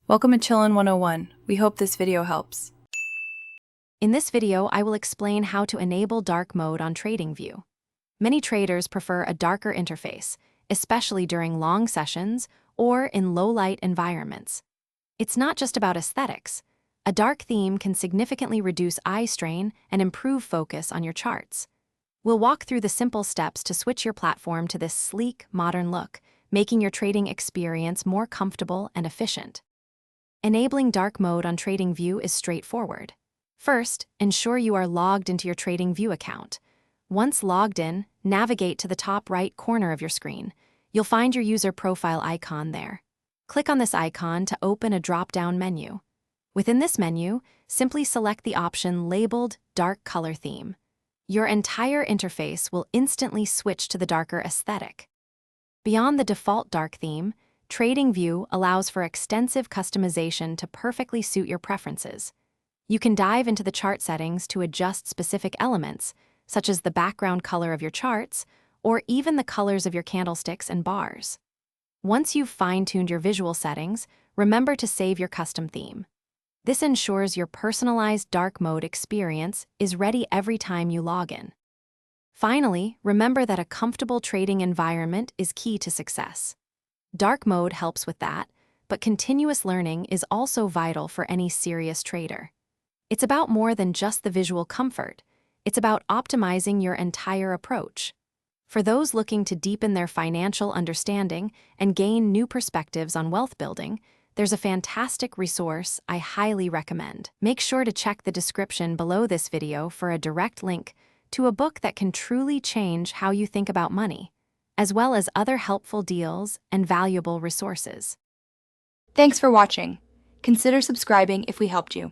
Welcome to Chillin' 101. We hope this video helps. In this video, I will explain how to enable dark mode on TradingView. Many traders prefer a darker interface, especially during long sessions or in low-light environments. It's not just about aesthetics. A dark theme can significantly reduce eye strain and improve focus on your charts. We'll walk through the simple steps to switch your platform to this sleek, modern look, making your trading experience more comfortable and efficient. Enabling dark mode on TradingView is straightforward. First, ensure you are logged into your TradingView account. Once logged in, navigate to the top right corner of your screen. You'll find your user profile icon there. Click on this icon to open a drop-down menu. Within this menu, simply select the option labeled Dark Color Theme. Your entire interface will instantly switch to the darker aesthetic. Beyond the default dark theme, TradingView allows for extensive customization to perfectly suit your preferences. You can dive into the chart settings to adjust specific elements, such as the background color of your charts, or even the colors of your candlesticks and bars. Once you've fine-tuned your visual settings, remember to save your custom theme. This ensures your personalized dark mode experience is ready every time you log in. Finally, remember that a comfortable trading environment is key to success. Dark mode helps with that, but continuous learning is also vital for any serious trader. It's about more than just the visual comfort. It's about optimizing your entire approach. For those looking to deepen their financial understanding and gain new perspectives on wealth building, there's a fantastic resource I highly recommend. Make sure to check the description below this video for a direct link to a book that can truly change how you think about money, as well as other helpful deals and valuable resources. Thanks for watching. Consider subscribing if we helped you.